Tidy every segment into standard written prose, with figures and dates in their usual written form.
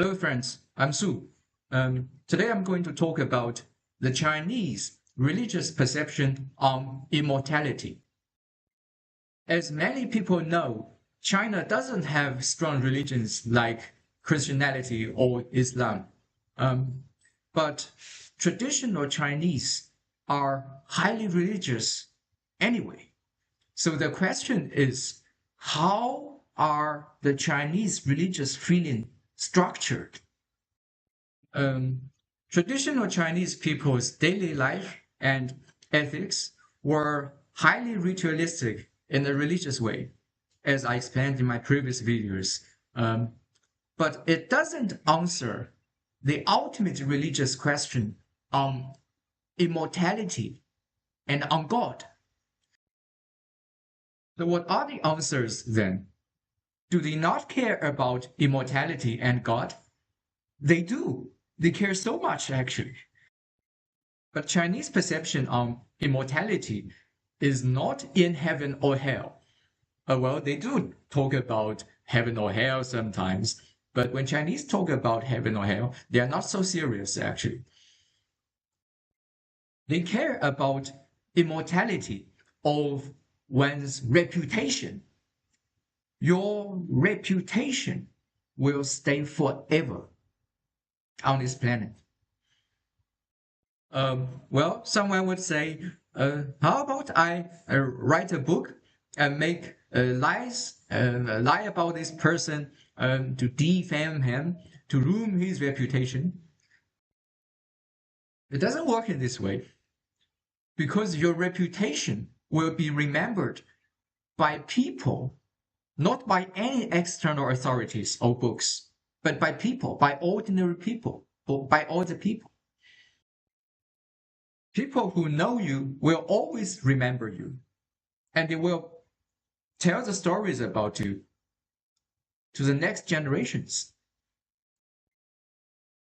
Hello friends, I'm Su. Today I'm going to talk about the Chinese religious perception on immortality. As many people know, China doesn't have strong religions like Christianity or Islam. But traditional Chinese are highly religious anyway. So the question is, how are the Chinese religious feeling structured? Um, Traditional Chinese people's daily life and ethics were highly ritualistic in a religious way, as I explained in my previous videos. But it doesn't answer the ultimate religious question on immortality and on God. So, what are the answers then? Do they not care about immortality and God? They do. They care so much, actually. But Chinese perception on immortality is not in heaven or hell. Well, they do talk about heaven or hell sometimes, but when Chinese talk about heaven or hell, they are not so serious, actually. They care about immortality of one's reputation. Your reputation will stay forever on this planet. Well, someone would say, how about I write a book and make lie about this person to defame him, to ruin his reputation? It doesn't work in this way because your reputation will be remembered by people, not by any external authorities or books, but by people, by ordinary people, or by all the people. People who know you will always remember you, and they will tell the stories about you to the next generations.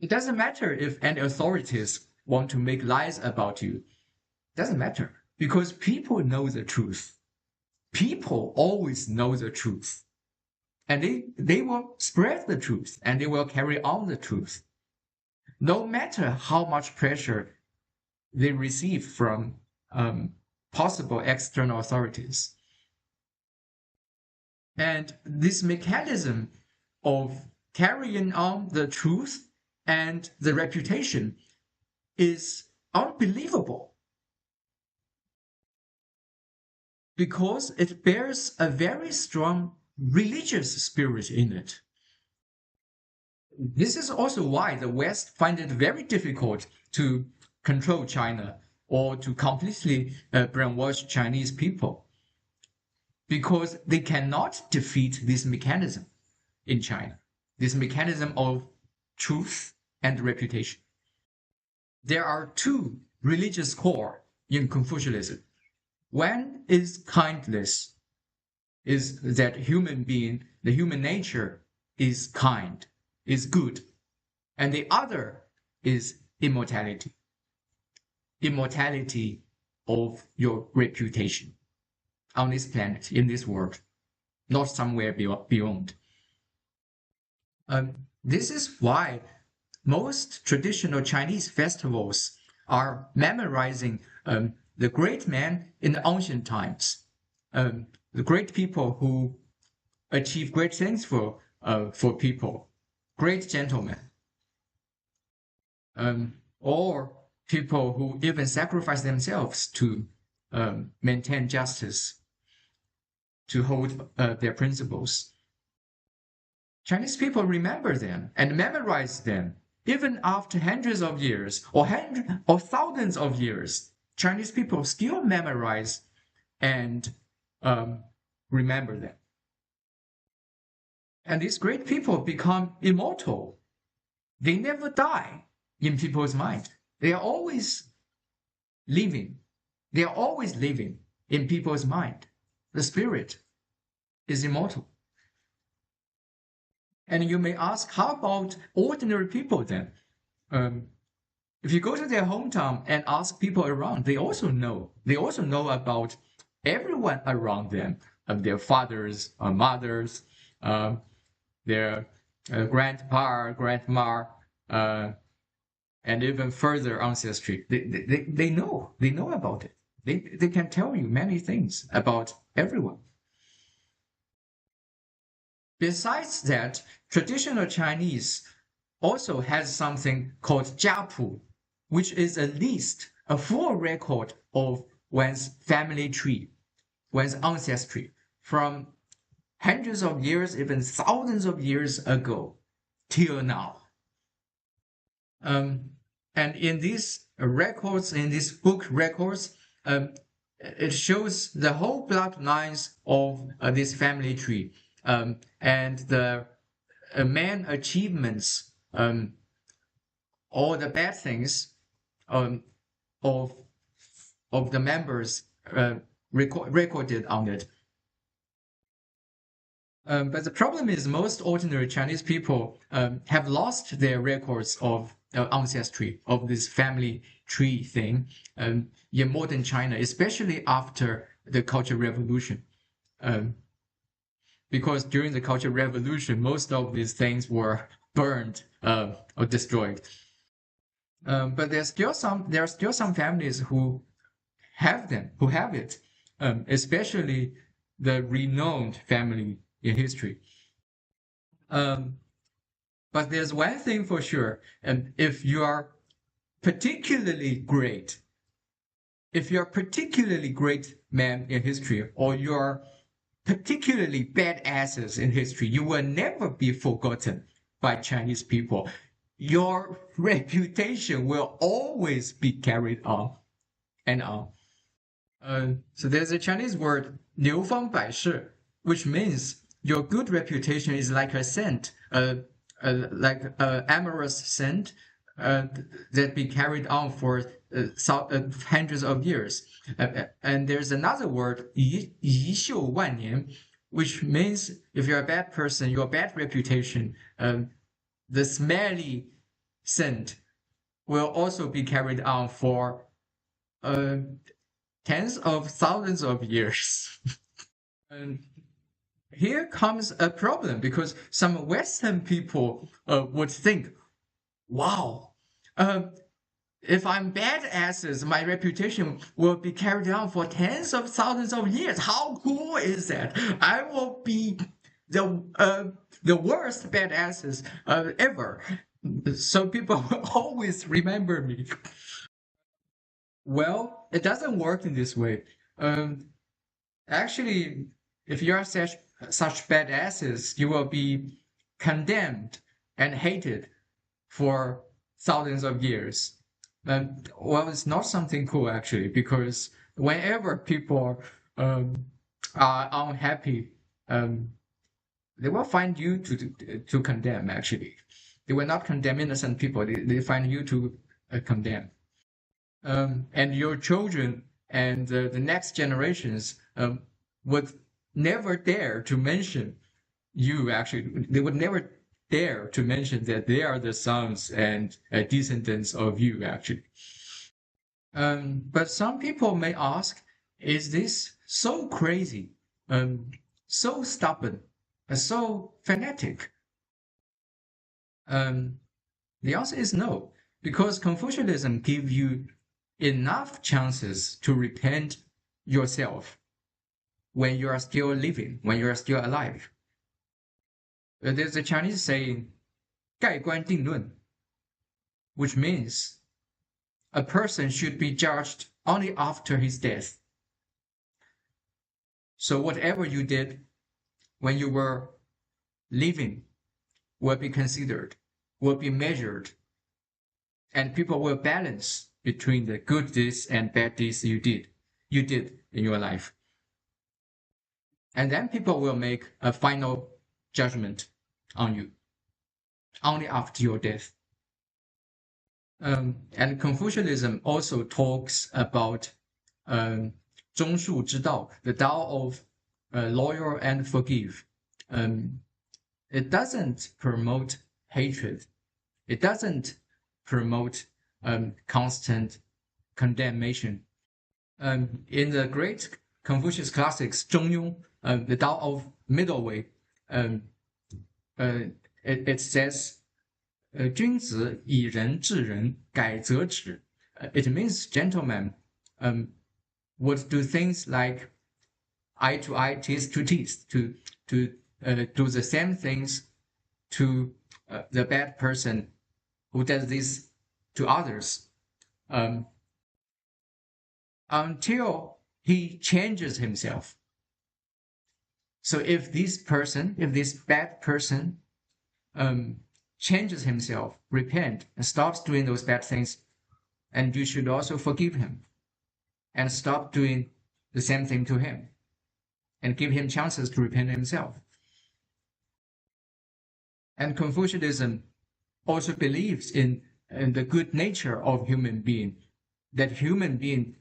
It doesn't matter if any authorities want to make lies about you. It doesn't matter because people know the truth. People always know the truth. And they will spread the truth and they will carry on the truth. No matter how much pressure they receive from possible external authorities. And this mechanism of carrying on the truth and the reputation is unbelievable because it bears a very strong religious spirit in it. This is also why the West finds it very difficult to control China or to completely brainwash Chinese people because they cannot defeat this mechanism in China, this mechanism of truth and reputation. There are two religious core in Confucianism. One is kindness, is that the human nature is kind, is good. And the other is immortality. Immortality of your reputation on this planet, in this world, not somewhere beyond. This is why most traditional Chinese festivals are memorizing the great men in the ancient times, the great people who achieve great things for people, great gentlemen, or people who even sacrifice themselves to maintain justice, to hold their principles. Chinese people remember them and memorize them even after hundreds of years or thousands of years. Chinese people still memorize and remember them. And these great people become immortal. They never die in people's mind. They are always living. They are always living in people's mind. The spirit is immortal. And you may ask, how about ordinary people then? If you go to their hometown and ask people around, they also know. They also know about everyone around them, their fathers, mothers, their grandpa, grandma, and even further ancestry. They know about it. They can tell you many things about everyone. Besides that, traditional Chinese also has something called jiapu, which is a list, a full record of one's family tree, one's ancestry from hundreds of years, even thousands of years ago till now. Um, and in these records, in these book records, it shows the whole bloodlines of this family tree, and the main achievements, all the bad things, um, of the members recorded on it. But the problem is most ordinary Chinese people have lost their records of ancestry, of this family tree thing, in modern China, especially after the Cultural Revolution. Because during the Cultural Revolution, most of these things were burned or destroyed. But there are still some families who have it, especially the renowned family in history. Um, but there's one thing for sure, and if you are particularly great, if you're a particularly great man in history, or you're particularly badasses in history, you will never be forgotten by Chinese people. Your reputation will always be carried on and on. So there's a Chinese word 流芳百世, which means your good reputation is like a scent, like an amorous scent that be carried on for hundreds of years. And there's another word 遗秀万年, which means if you're a bad person, your bad reputation, the smelly scent will also be carried on for tens of thousands of years. And here comes a problem because some Western people would think, wow, if I'm badasses, my reputation will be carried on for tens of thousands of years. How cool is that? I will be the worst badasses ever. So people always remember me. Well, it doesn't work in this way. Actually, if you are such badasses, you will be condemned and hated for thousands of years. Well, it's not something cool actually, because whenever people are unhappy, they will find you to condemn. Actually, they will not condemn innocent people. They find you to condemn. And your children and the next generations would never dare to mention you. Actually, they would never dare to mention that they are the sons and descendants of you. Actually, but some people may ask, is this so crazy, so stubborn, so fanatic? The answer is no, because Confucianism gives you enough chances to repent yourself when you are still living, when you are still alive. There's a Chinese saying, 盖棺定论, which means a person should be judged only after his death. So whatever you did when you were living will be considered, will be measured, and people will balance between the good deeds and bad deeds you did in your life. And then people will make a final judgment on you only after your death. And Confucianism also talks about 忠恕之道, the Tao of loyal and forgive. It doesn't promote hatred. It doesn't promote constant condemnation. In the great Confucius classics, 中庸, the Tao of middle way, it says, 君子以仁治人，改则止. It means gentlemen would do things like eye to eye, teeth to teeth, to do the same things to the bad person who does this to others, until he changes himself. So if this bad person changes himself, repent, and stops doing those bad things, and you should also forgive him and stop doing the same thing to him and give him chances to repent himself. And Confucianism also believes in the good nature of human being, that human being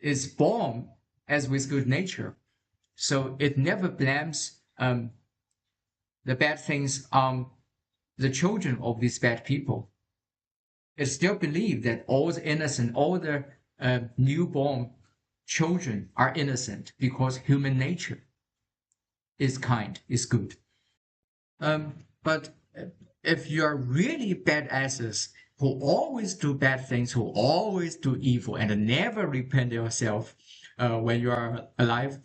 is born as with good nature. So it never blames the bad things on the children of these bad people. It still believes that all the newborn children are innocent because human nature is kind, is good. But if you are really badasses who always do bad things, who always do evil and never repent yourself when you are alive,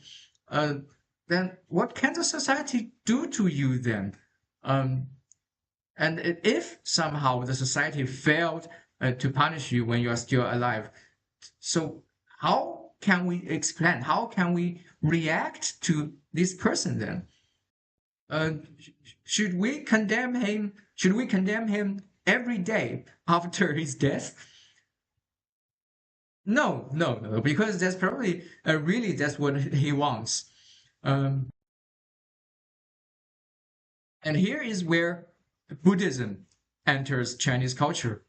then what can the society do to you then? And if somehow the society failed to punish you when you are still alive, so how can we explain? How can we react to this person then? Should we condemn him? Should we condemn him every day after his death? No, because that's probably really that's what he wants. And here is where Buddhism enters Chinese culture,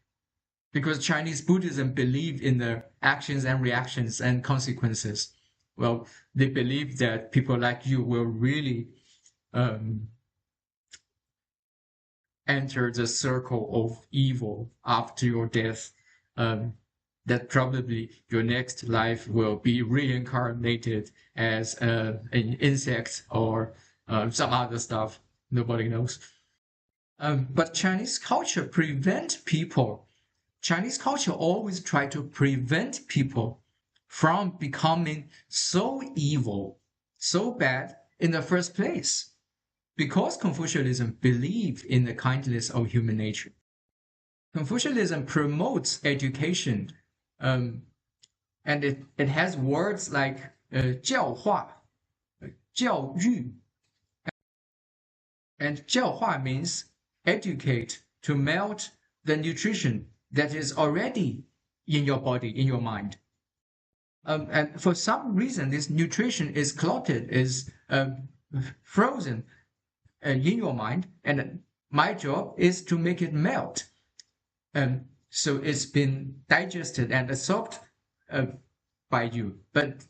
because Chinese Buddhism believed in the actions and reactions and consequences. Well, they believe that people like you will really enter the circle of evil after your death. That probably your next life will be reincarnated as an insect or some other stuff. Nobody knows. But Chinese culture always try to prevent people from becoming so evil, so bad in the first place, because Confucianism believed in the kindness of human nature. Confucianism promotes education, and it has words like 教化, 教育, and 教化 means educate, to melt the nutrition that is already in your body, in your mind. And for some reason, this nutrition is clotted, is frozen in your mind, and my job is to make it melt. So it's been digested and absorbed by you. But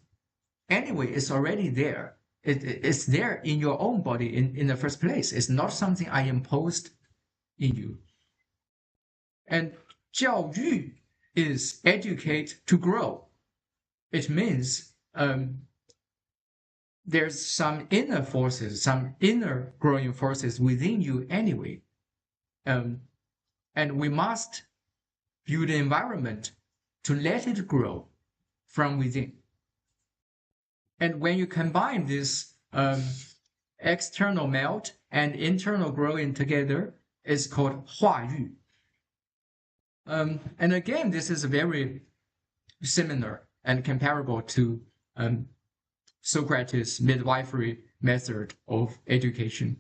anyway, it's already there. It's there in your own body in the first place. It's not something I imposed in you. And 教育 is educate to grow. It means there's some inner forces, some inner growing forces within you anyway. And we must build an environment to let it grow from within. And when you combine this external melt and internal growing together, it's called 化育. And again, this is very similar and comparable to Socrates' midwifery method of education.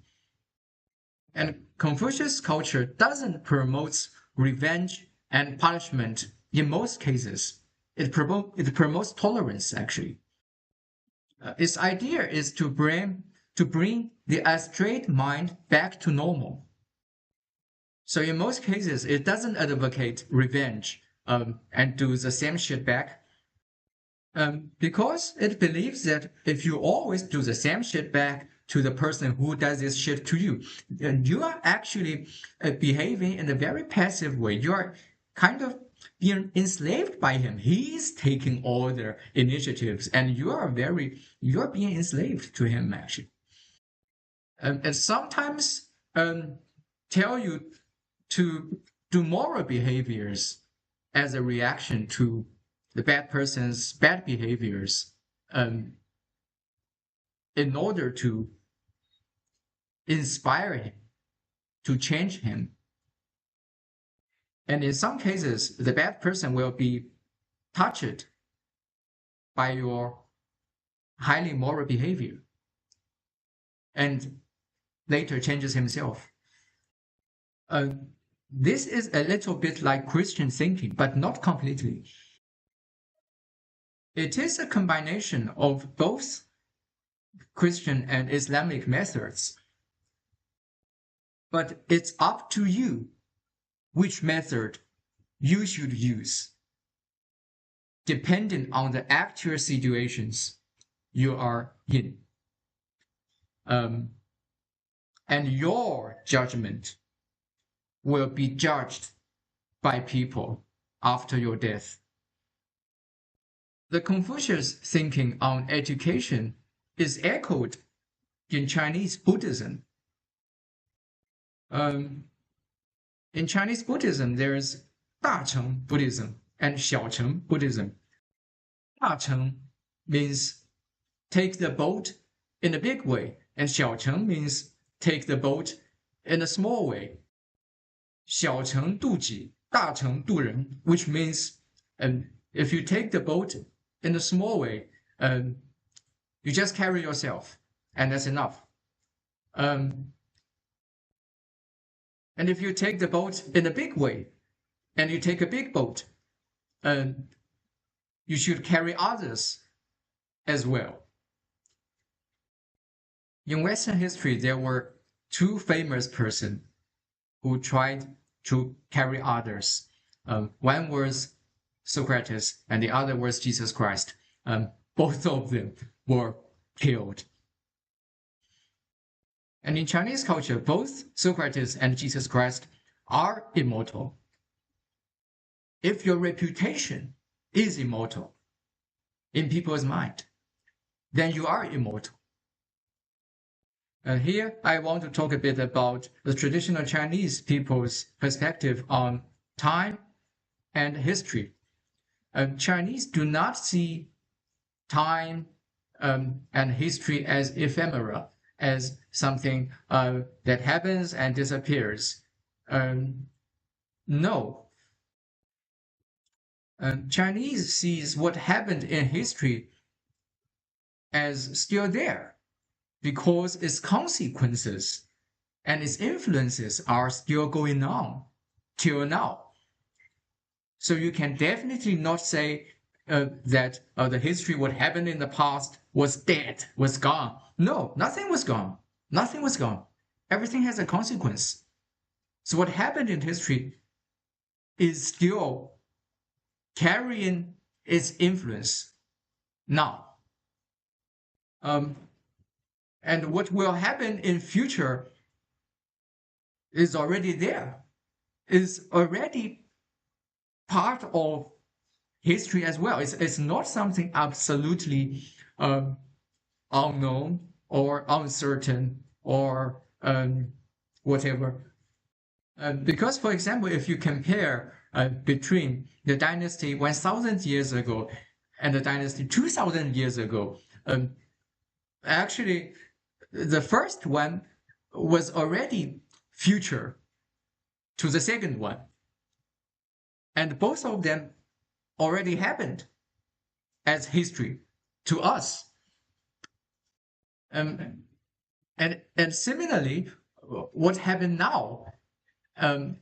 And Confucius culture doesn't promote revenge and punishment in most cases. It promotes tolerance, actually. Its idea is to bring the astray mind back to normal. So in most cases, it doesn't advocate revenge and do the same shit back, because it believes that if you always do the same shit back to the person who does this shit to you, you are actually behaving in a very passive way. You are kind of being enslaved by him. He's taking all the initiatives, and you're being enslaved to him, actually. And sometimes tell you to do moral behaviors as a reaction to the bad person's bad behaviors, in order to inspire him, to change him. And in some cases, the bad person will be touched by your highly moral behavior and later changes himself. This is a little bit like Christian thinking, but not completely. It is a combination of both Christian and Islamic methods. But it's up to you which method you should use, depending on the actual situations you are in. And your judgment will be judged by people after your death. The Confucius thinking on education is echoed in Chinese Buddhism. In Chinese Buddhism, there is 大乘 Buddhism and 小乘 Buddhism. 大乘 means take the boat in a big way, and 小乘 means take the boat in a small way. 小乘渡己，大乘渡人, which means if you take the boat in a small way, you just carry yourself, and that's enough. And if you take the boat in a big way, and you take a big boat, you should carry others as well. In Western history, there were two famous persons who tried to carry others. One was Socrates, and the other was Jesus Christ. Both of them were killed. And in Chinese culture, both Socrates and Jesus Christ are immortal. If your reputation is immortal in people's mind, then you are immortal. Here, I want to talk a bit about the traditional Chinese people's perspective on time and history. Chinese do not see time and history as ephemera, as something that happens and disappears. No. Chinese sees what happened in history as still there, because its consequences and its influences are still going on till now. So you can definitely not say that the history, what happened in the past, was dead, was gone. No, nothing was gone. Nothing was gone. Everything has a consequence. So what happened in history is still carrying its influence now. And what will happen in future is already there, is already part of history as well. It's not something absolutely unknown or uncertain or whatever. Because, for example, if you compare between the dynasty 1,000 years ago and the dynasty 2,000 years ago, actually, the first one was already future to the second one. And both of them already happened as history to us. And similarly, what happened now and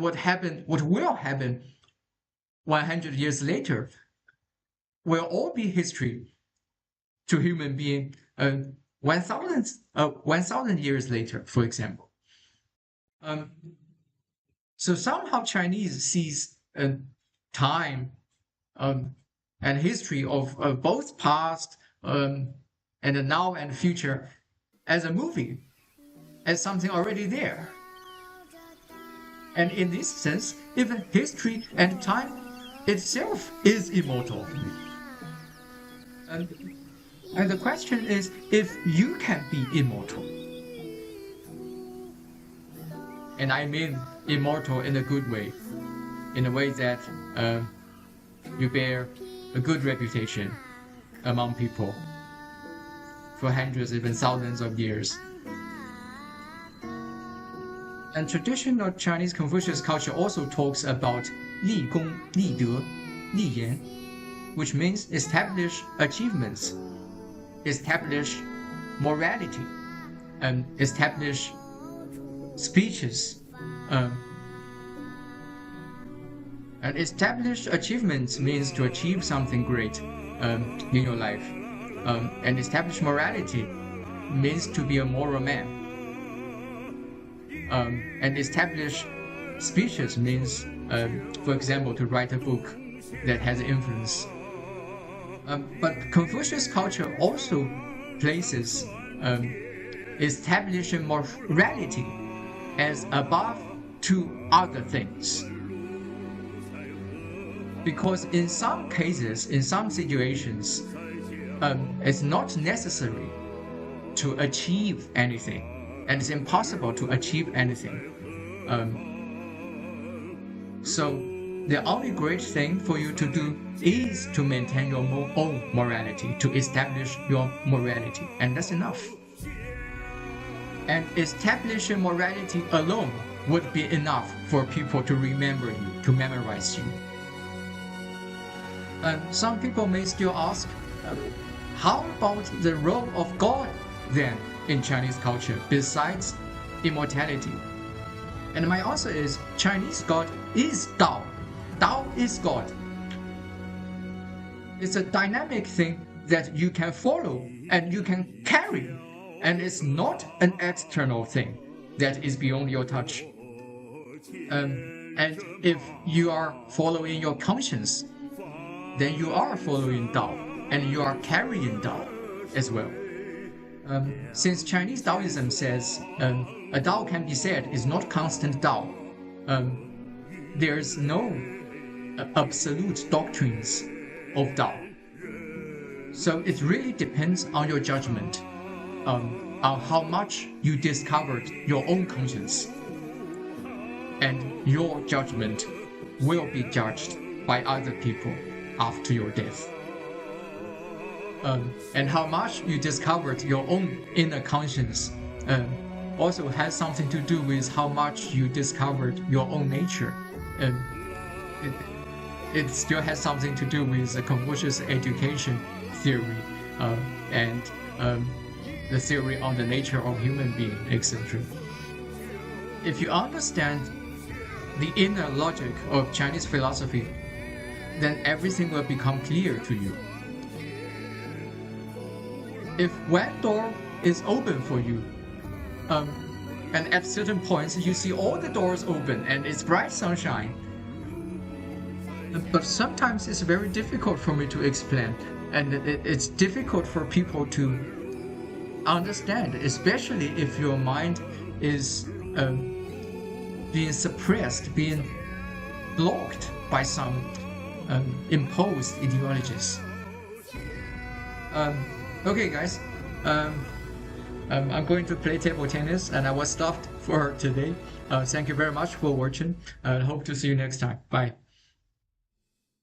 what will happen 100 years later will all be history to human being 1,000 years later, for example. So somehow Chinese sees time and history of both past and the now and future as a movie, as something already there. And in this sense, even history and time itself is immortal. And the question is if you can be immortal. And I mean immortal in a good way, in a way that you bear a good reputation among people for hundreds, even thousands of years. And traditional Chinese Confucius culture also talks about 立功,立德,立言, which means establish achievements, establish morality, and establish speeches. And establish achievements means to achieve something great in your life. And establish morality means to be a moral man. And establish speeches means, for example, to write a book that has influence. But Confucius culture also places establishing morality as above to other things. Because in some cases, in some situations, it's not necessary to achieve anything, and it's impossible to achieve anything. So the only great thing for you to do is to maintain your own morality, to establish your morality, and that's enough. And establishing morality alone would be enough for people to remember you, to memorize you. Some people may still ask, how about the role of God then in Chinese culture besides immortality? And my answer is, Chinese God is Tao. Tao is God. It's a dynamic thing that you can follow and you can carry, and it's not an external thing that is beyond your touch. And if you are following your conscience, then you are following Tao, and you are carrying Tao as well. Since Chinese Taoism says a Tao can be said is not constant Tao, there's no absolute doctrines of Tao. So it really depends on your judgment, on how much you discovered your own conscience. And your judgment will be judged by other people after your death. And how much you discovered your own inner conscience also has something to do with how much you discovered your own nature. It still has something to do with the Confucius education theory and the theory on the nature of human being, etc. If you understand the inner logic of Chinese philosophy, then everything will become clear to you. If one door is open for you, and at certain points you see all the doors open and it's bright sunshine, but sometimes it's very difficult for me to explain, and it's difficult for people to understand, especially if your mind is being suppressed, being blocked by some imposed ideologies. Okay, guys, I'm going to play table tennis, and I was stopped for today. Thank you very much for watching, and hope to see you next time. Bye.